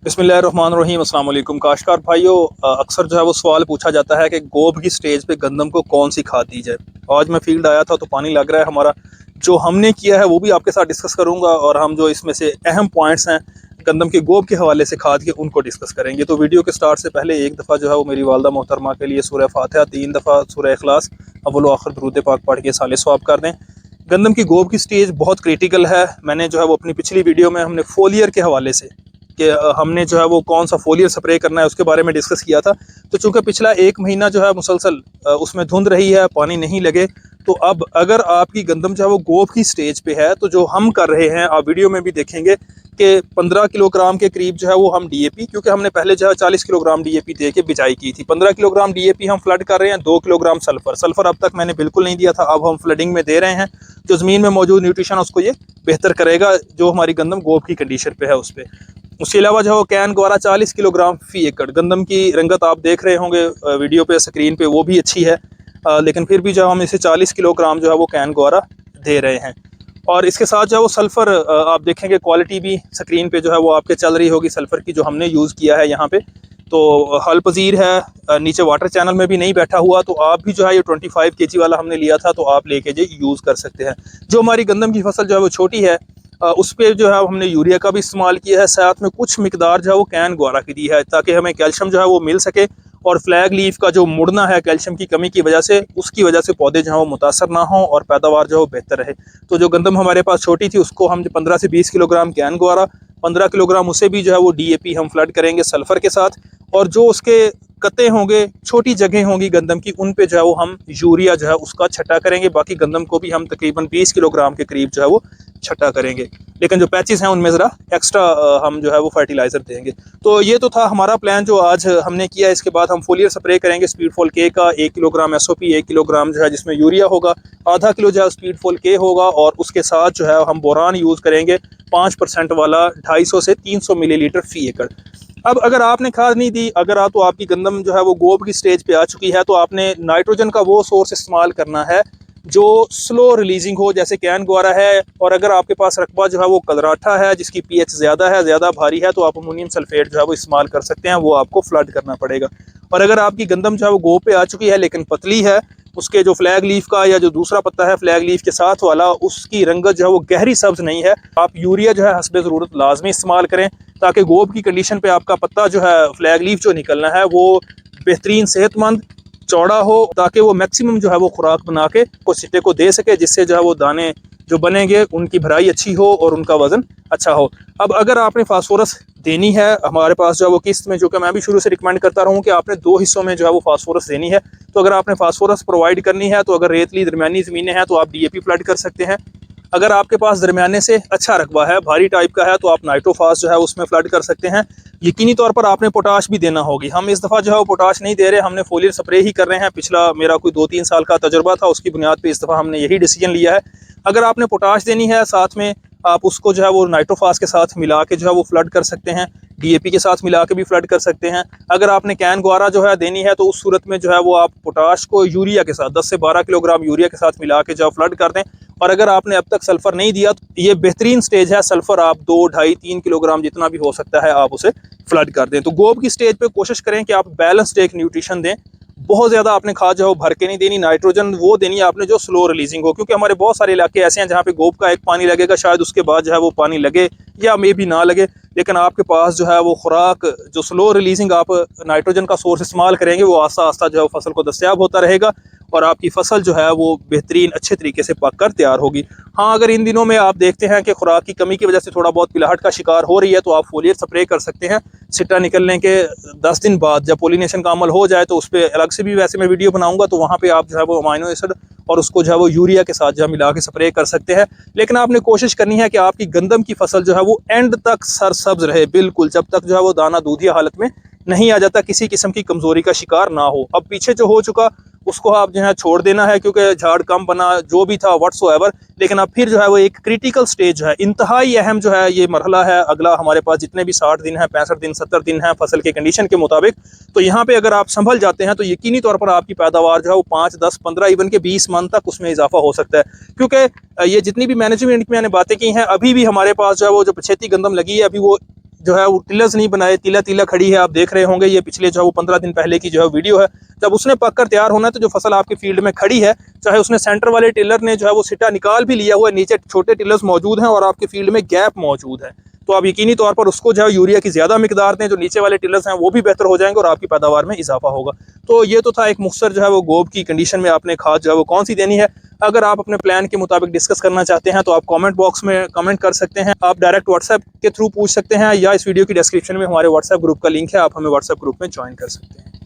बिस्मिल्लाहिर्रहमानिर्रहीम। अस्सलाम वालेकुम काश्तकार भाइयों। अक्सर जो है वो सवाल पूछा जाता है कि गोभ की स्टेज पे गंदम को कौन सी खाद दी जाए। आज मैं फील्ड आया था तो पानी लग रहा है हमारा, जो हमने किया है वो भी आपके साथ डिस्कस करूंगा, और हम जो इसमें से अहम पॉइंट्स हैं गंदम के गोभ के हवाले से खाद के, उनको डिस्कस करेंगे। तो वीडियो के स्टार्ट से पहले एक दफ़ा जो है वो मेरी वालदा मोहतरमा के लिए सूरह फातिहा, 3 दफ़ा सूरह इखलास अव्वल व आखिर दुरूद पाक पढ़ के साले सवाब कर दें। गंदम की गोभ की स्टेज बहुत क्रिटिकल है। मैंने जो है वो अपनी पिछली वीडियो में हमने फोलियर के हवाले से कि हमने जो है वो कौन सा फोलियर स्प्रे करना है उसके बारे में डिस्कस किया था। तो चूंकि पिछला 1 महीना जो है मुसलसल उसमें धुंध रही है, पानी नहीं लगे, तो अब अगर आपकी गंदम जो है वो गोभ की स्टेज पे है तो जो हम कर रहे हैं, आप वीडियो में भी देखेंगे कि 15 किलोग्राम के करीब जो है वो हम डीएपी, क्योंकि हमने पहले जो है 40 किलोग्राम डीएपी दे के बिजाई की थी, 15 किलोग्राम डीएपी हम फ्लड कर रहे हैं। 2 किलोग्राम सल्फर अब तक मैंने बिल्कुल नहीं दिया था, अब हम फ्लडिंग में दे रहे हैं। जो ज़मीन में मौजूद न्यूट्रिशन उसको ये बेहतर करेगा, जो हमारी गंदम गोभ की कंडीशन पे है उस पर। उसके अलावा जो है कैन ग्वारा 40 किलोग्राम फी एकड़। गंदम की रंगत आप देख रहे होंगे वीडियो पे, स्क्रीन पे, वो भी अच्छी है, लेकिन फिर भी जो हम इसे 40 किलोग्राम जो है वो कैन ग्वारा दे रहे हैं। और इसके साथ जो है वो सल्फ़र आप देखेंगे, क्वालिटी भी स्क्रीन पे जो है वो आपके चल रही होगी सल्फ़र की, जो हमने यूज़ किया है यहाँ पे। तो हल पजीर है, नीचे वाटर चैनल में भी नहीं बैठा हुआ, तो आप भी जो है ये 25 kg वाला हमने लिया था, तो आप लेके जो यूज़ कर सकते हैं। जो हमारी गंदम की फसल जो है वो छोटी है, उस पर जो है हमने यूरिया का भी इस्तेमाल किया है, साथ में कुछ मिकदार जो है वो कैन ग्वारा की दी है, ताकि हमें कैल्शियम जो है वो मिल सके, और फ्लैग लीफ का जो मुड़ना है कैल्शियम की कमी की वजह से, उसकी वजह से पौधे जो है वो मुतासर ना हों और पैदावार जो है वो बेहतर रहे। तो जो गंदम हमारे पास छोटी थी उसको हम 15 से 20 किलोग्राम कैन ग्वारा, 15 किलोग्राम उसे भी जो है वो डीएपी हम फ्लड करेंगे सल्फ़र के साथ, और जो उसके कत्ते होंगे, छोटी जगह होंगी गंदम की, उन पे जो है वो हम यूरिया जो है उसका छटा करेंगे। बाकी गंदम को भी हम तकरीबन 20 किलोग्राम के करीब जो है वो छटा करेंगे, लेकिन जो पैचेस हैं उनमें ज़रा एक्स्ट्रा हम जो है वो फर्टिलाइज़र देंगे। तो ये तो था हमारा प्लान जो आज हमने किया। इसके बाद हम फोलियर स्प्रे करेंगे स्पीडफॉल के का 1 किलोग्राम एसओपी, 1 किलोग्राम जो है जिसमें यूरिया होगा, आधा किलो जो है स्पीडफॉल के होगा, और उसके साथ जो है हम बोरान यूज़ करेंगे 5% वाला, 250 से 300 मिलीलीटर फी एकड़। अब अगर आपने खाद नहीं दी, अगर आप, तो आपकी गंदम जो है वो गोभ की स्टेज पे आ चुकी है, तो आपने नाइट्रोजन का वो सोर्स इस्तेमाल करना है जो स्लो रिलीजिंग हो, जैसे कैन ग्वारा है। और अगर आपके पास रकबा जो है वो कलराठा है, जिसकी पीएच ज़्यादा है, ज़्यादा भारी है, तो आप अमोनियम सल्फेट जो है वो इस्तेमाल कर सकते हैं, वो आपको फ्लड करना पड़ेगा। और अगर आपकी गंदम जो है वो गोभ पे आ चुकी है लेकिन पतली है, उसके जो फ्लैग लीफ का या जो दूसरा पत्ता है फ्लैग लीफ के साथ वाला, उसकी रंगत जो है वो गहरी सब्ज नहीं है, आप यूरिया जो है हस्बे ज़रूरत लाजमी इस्तेमाल करें, ताकि गोभ की कंडीशन पे आपका पत्ता जो है, फ्लैग लीफ जो निकलना है, वो बेहतरीन सेहतमंद चौड़ा हो, ताकि वो मैक्सिमम जो है वो खुराक बना के को सिट्टे को दे सके, जिससे जो है वो दाने जो बनेंगे उनकी भराई अच्छी हो और उनका वजन अच्छा हो। अब अगर आपने फास्फोरस देनी है, हमारे पास जो है वो किस्त में, जो कि मैं भी शुरू से रिकमेंड करता रहा हूँ कि आपने 2 हिस्सों में जो है वो फास्फोरस देनी है। तो अगर आपने फास्फोरस प्रोवाइड करनी है, तो अगर रेतली दरमियानी ज़मीनें हैं तो आप डीएपी फ्लड कर सकते हैं। अगर आपके पास दरमियाने से अच्छा रकबा है, भारी टाइप का है, तो आप नाइट्रोफास जो है उसमें फ्लड कर सकते हैं। यकीनी तौर पर आपने पोटाश भी देना होगी। हम इस दफ़ा जो है वो पोटाश नहीं दे रहे, हमने फोलियर स्प्रे ही कर रहे हैं। पिछला मेरा कोई 2-3 साल का तजुर्बा था, उसकी बुनियाद पर इस दफ़ा हमने यही डिसीजन लिया है। अगर आपने पोटाश देनी है, साथ में आप उसको जो है वो नाइट्रोफास के साथ मिला के जो है वो फ्लड कर सकते हैं, डीएपी के साथ मिला के भी फ्लड कर सकते हैं। अगर आपने कैन ग्वारा जो है देनी है, तो उस सूरत में जो है वो आप पोटाश को यूरिया के साथ 10 से 12 किलोग्राम यूरिया के साथ मिला के जो है फ्लड कर दें। और अगर आपने अब तक सल्फ़र नहीं दिया, तो ये बेहतरीन स्टेज है, सल्फ़र आप 2, 2.5, 3 किलोग्राम जितना भी हो सकता है आप उसे फ्लड कर दें। तो गोभ की स्टेज पे कोशिश करें कि आप बैलेंस्ड एक न्यूट्रिशन दें। बहुत ज़्यादा आपने खाद जो है वो भर के नहीं देनी, नाइट्रोजन वो देनी है आपने जो स्लो रिलीजिंग हो, क्योंकि हमारे बहुत सारे इलाके ऐसे हैं जहाँ पे गोभ का एक पानी लगेगा, शायद उसके बाद जो है वो पानी लगे या मे भी ना लगे, लेकिन आपके पास जो है वो खुराक जो स्लो रिलीजिंग आप नाइट्रोजन का सोर्स इस्तेमाल करेंगे, वो आस्ता आस्ता जो है फसल को दस्तयाब होता रहेगा, और आपकी फसल जो है वो बेहतरीन अच्छे तरीके से पक कर तैयार होगी। हाँ, अगर इन दिनों में आप देखते हैं कि खुराक की कमी की वजह से थोड़ा बहुत पिलाहट का शिकार हो रही है, तो आप फोलियर स्प्रे कर सकते हैं। सिट्टा निकलने के 10 दिन बाद जब पोलिनेशन का अमल हो जाए, तो उस पर अलग से भी वैसे मैं वीडियो बनाऊंगा, तो वहाँ पे आप जो है वो अमाइनो एसिड और उसको जो है वो यूरिया के साथ जो है मिला के स्प्रे कर सकते हैं। लेकिन आपने कोशिश करनी है कि आपकी गंदम की फसल जो है वो एंड तक सरसब्ज रहे, बिल्कुल जब तक जो है वो दाना दूधिया हालत में नहीं आ जाता, किसी किस्म की कमजोरी का शिकार ना हो। अब पीछे जो हो चुका उसको आप जो है छोड़ देना है, क्योंकि झाड़ कम बना जो भी था व्हाट्सोएवर, लेकिन अब फिर जो है वो एक क्रिटिकल स्टेज जो है, इंतहाई अहम जो है ये मरहला है। अगला हमारे पास जितने भी 60 दिन है, 65 दिन, 70 दिन है फसल के कंडीशन के मुताबिक, तो यहाँ पे अगर आप संभल जाते हैं तो यकीनी तौर पर आपकी पैदावार जो है वो 5, 10, 15, इवन के 20 मन तक उसमें इजाफा हो सकता है। क्योंकि ये जितनी भी मैनेजमेंट की मैंने बातें की हैं, अभी भी हमारे पास जो है वो जो पछेती गंदम लगी है, अभी वो जो है वो टिलर्स नहीं बनाए, तीला तीला खड़ी है, आप देख रहे होंगे। ये पिछले जो है वो 15 दिन पहले की जो है वीडियो है। जब उसने पककर तैयार होना है तो जो फसल आपकी फील्ड में खड़ी है, चाहे उसने सेंटर वाले टिलर ने जो है वो सिटा निकाल भी लिया हुआ है, नीचे छोटे टिलर्स मौजूद हैं और आपकी फील्ड में गैप मौजूद है, तो आप यकीनी तौर पर उसको जो है यूरिया की ज़्यादा मिकदार दें, जो नीचे वाले टिलर्स हैं वो भी बेहतर हो जाएंगे और आपकी पैदावार में इजाफा होगा। तो ये तो था एक मुख्तसर जो है वो गोब की कंडीशन में आपने खाद जो है वो कौन सी देनी है। अगर आप अपने प्लान के मुताबिक डिस्कस करना चाहते हैं तो आप कमेंट बॉक्स में कमेंट कर सकते हैं, आप डायरेक्ट व्हाट्सएप के थ्रू पूछ सकते हैं, या इस वीडियो की डिस्क्रिप्शन में हमारे व्हाट्सएप ग्रुप का लिंक है, आप हमें व्हाट्सएप ग्रुप में ज्वाइन कर सकते हैं।